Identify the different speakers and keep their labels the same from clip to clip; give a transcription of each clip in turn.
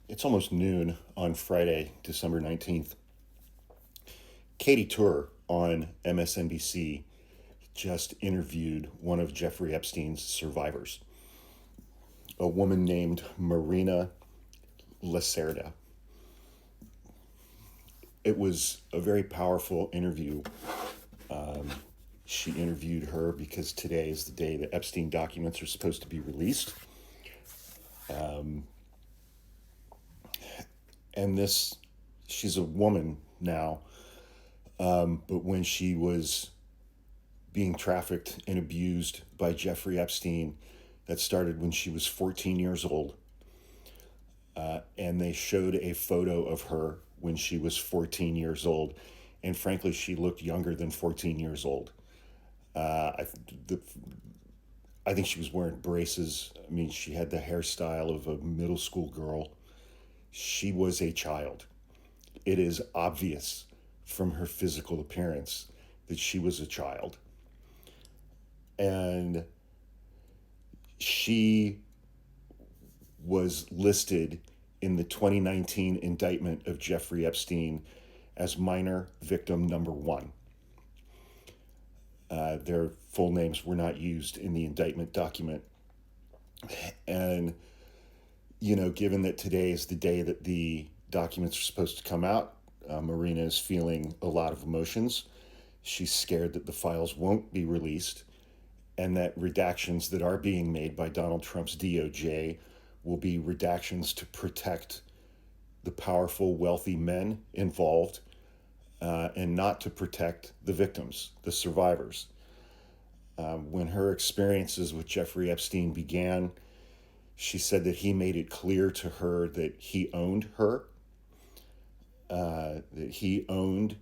Speaker 1: It's almost noon on Friday, December 19th. Katie Tur on MSNBC just interviewed one of Jeffrey Epstein's survivors, a woman named Marina Lacera. It was a very powerful interview. She interviewed her because today is the day the Epstein documents are supposed to be released. And she's a woman now, but when she was being trafficked and abused by Jeffrey Epstein, that started when she was 14 years old. And they showed a photo of her when she was 14 years old. And frankly, she looked younger than 14 years old. I think she was wearing braces. I mean, she had the hairstyle of a middle school girl. She was a child. It is obvious from her physical appearance that she was a child. And she was listed in the 2019 indictment of Jeffrey Epstein as minor victim number one. Their full names were not used in the indictment document. And, given that today is the day that the documents are supposed to come out, Marina is feeling a lot of emotions. She's scared that the files won't be released and that redactions that are being made by Donald Trump's DOJ will be redactions to protect the powerful, wealthy men involved and not to protect the victims, the survivors. When her experiences with Jeffrey Epstein began, she said that he made it clear to her that he owned her, that he owned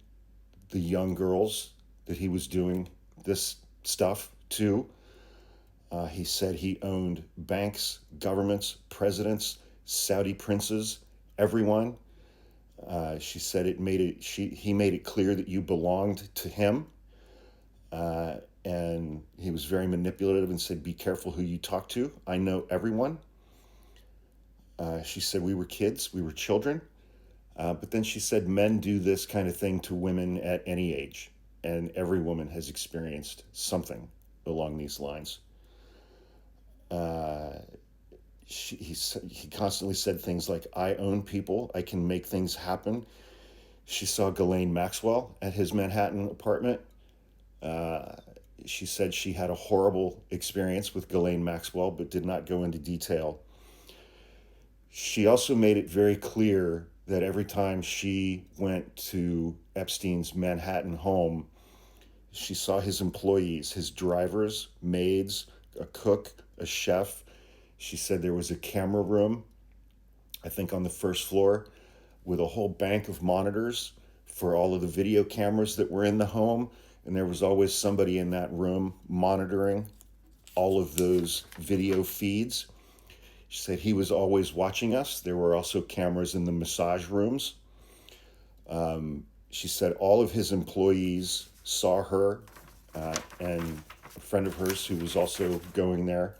Speaker 1: the young girls that he was doing this stuff to. He said he owned banks, governments, presidents, Saudi princes, everyone. She said he made it clear that you belonged to him. And he was very manipulative and said, be careful who you talk to. I know everyone. She said we were kids, we were children. But then she said men do this kind of thing to women at any age. And every woman has experienced something along these lines. He constantly said things like, I own people, I can make things happen. She saw Ghislaine Maxwell at his Manhattan apartment. She said she had a horrible experience with Ghislaine Maxwell, but did not go into detail. She also made it very clear that every time she went to Epstein's Manhattan home, she saw his employees, his drivers, maids, a cook, a chef. She said there was a camera room, I think on the first floor, with a whole bank of monitors for all of the video cameras that were in the home. And there was always somebody in that room monitoring all of those video feeds. She said he was always watching us. There were also cameras in the massage rooms. She said all of his employees saw her and a friend of hers who was also going there.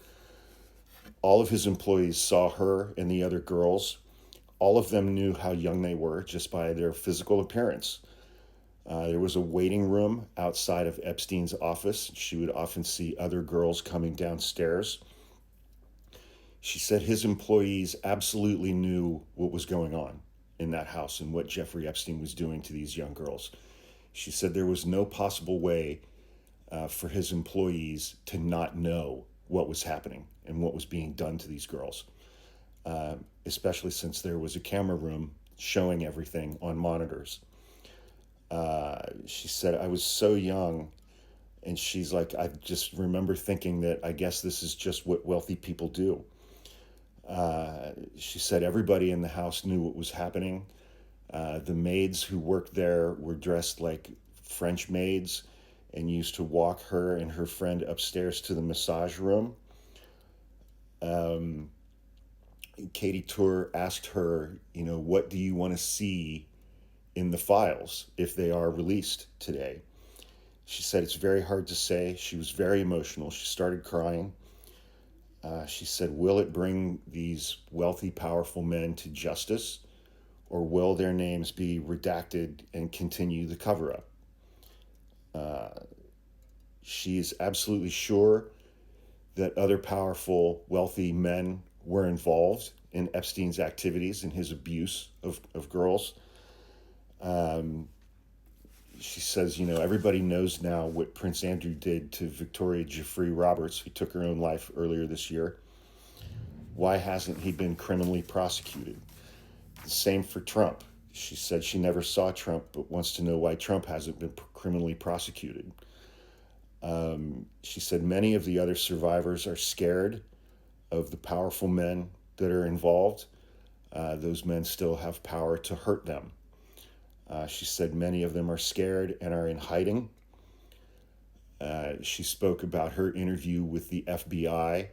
Speaker 1: All of his employees saw her and the other girls. All of them knew how young they were just by their physical appearance. There was a waiting room outside of Epstein's office. She would often see other girls coming downstairs. She said his employees absolutely knew what was going on in that house and what Jeffrey Epstein was doing to these young girls. She said there was no possible way for his employees to not know what was happening and what was being done to these girls, especially since there was a camera room showing everything on monitors. She said, I was so young, and she's like, I just remember thinking that I guess this is just what wealthy people do. She said everybody in the house knew what was happening. The maids who worked there were dressed like French maids and used to walk her and her friend upstairs to the massage room. Katie Tur asked her, what do you want to see in the files if they are released today? She said it's very hard to say. She was very emotional. She started crying. She said, will it bring these wealthy, powerful men to justice, or will their names be redacted and continue the cover up? She is absolutely sure that other powerful, wealthy men were involved in Epstein's activities and his abuse of girls. She says, everybody knows now what Prince Andrew did to Victoria Giuffre Roberts, who took her own life earlier this year. Why hasn't he been criminally prosecuted? The same for Trump. She said she never saw Trump, but wants to know why Trump hasn't been criminally prosecuted. She said many of the other survivors are scared of the powerful men that are involved. Those men still have power to hurt them. She said many of them are scared and are in hiding. She spoke about her interview with the FBI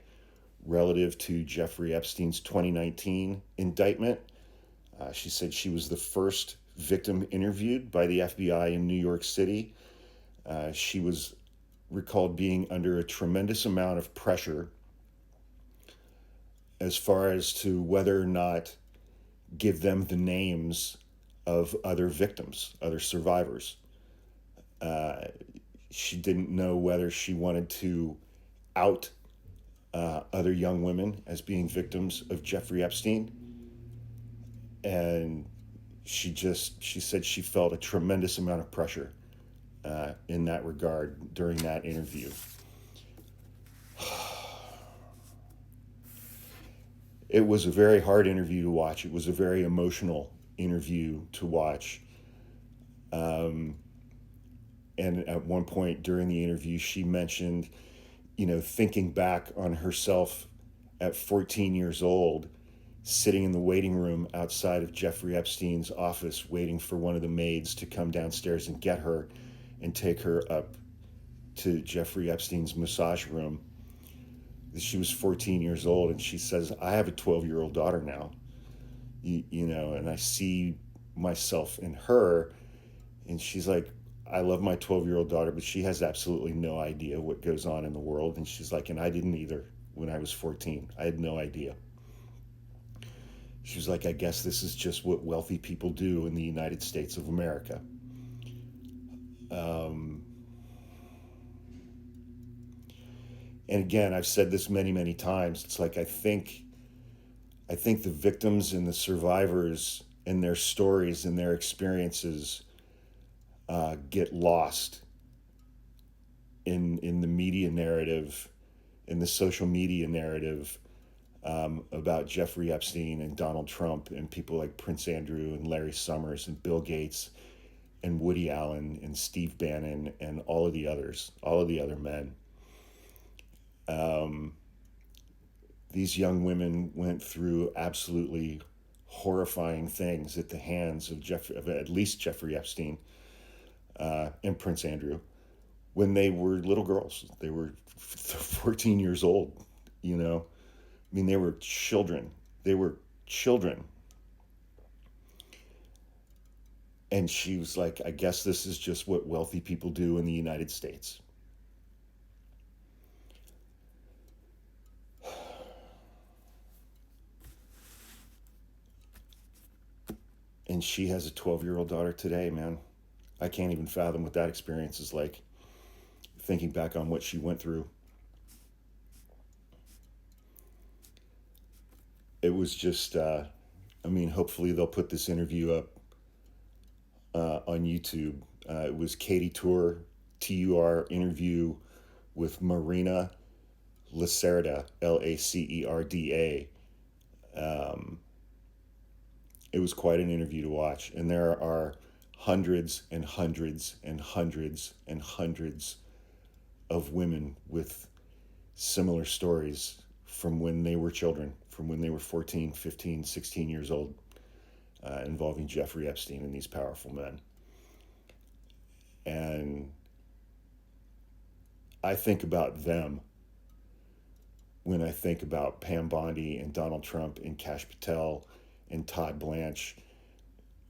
Speaker 1: relative to Jeffrey Epstein's 2019 indictment. She said she was the first victim interviewed by the FBI in New York City. She was recalled being under a tremendous amount of pressure as far as to whether or not give them the names of other victims, other survivors. She didn't know whether she wanted to out other young women as being victims of Jeffrey Epstein. And she said she felt a tremendous amount of pressure in that regard during that interview. It was a very hard interview to watch. It was a very emotional interview to watch. And at one point during the interview, she mentioned, thinking back on herself at 14 years old, sitting in the waiting room outside of Jeffrey Epstein's office, waiting for one of the maids to come downstairs and get her and take her up to Jeffrey Epstein's massage room. She was 14 years old, and she says, I have a 12-year-old daughter now, and I see myself in her. And she's like, I love my 12-year-old daughter, but she has absolutely no idea what goes on in the world. And she's like, and I didn't either when I was 14. I had no idea. She was like, I guess this is just what wealthy people do in the United States of America. And again, I've said this many, many times. It's like, I think the victims and the survivors and their stories and their experiences get lost in the media narrative, in the social media narrative about Jeffrey Epstein and Donald Trump and people like Prince Andrew and Larry Summers and Bill Gates and Woody Allen and Steve Bannon and all of the other men. These young women went through absolutely horrifying things at the hands of at least Jeffrey Epstein and Prince Andrew when they were little girls. They were 14 years old, I mean, they were children. And she was like, I guess this is just what wealthy people do in the United States. And she has a 12-year-old daughter today, man. I can't even fathom what that experience is like, thinking back on what she went through. It was just, hopefully they'll put this interview up on YouTube. It was Katie Tur, Tur interview with Marina Lacera, Lacerda. It was quite an interview to watch. And there are hundreds and hundreds and hundreds and hundreds of women with similar stories from when they were children, from when they were 14, 15, 16 years old, involving Jeffrey Epstein and these powerful men. And I think about them when I think about Pam Bondi and Donald Trump and Kash Patel and Todd Blanch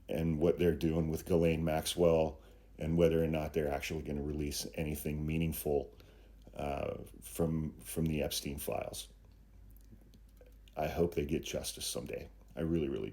Speaker 1: and what they're doing with Ghislaine Maxwell and whether or not they're actually going to release anything meaningful from the Epstein files. I hope they get justice someday. I really, really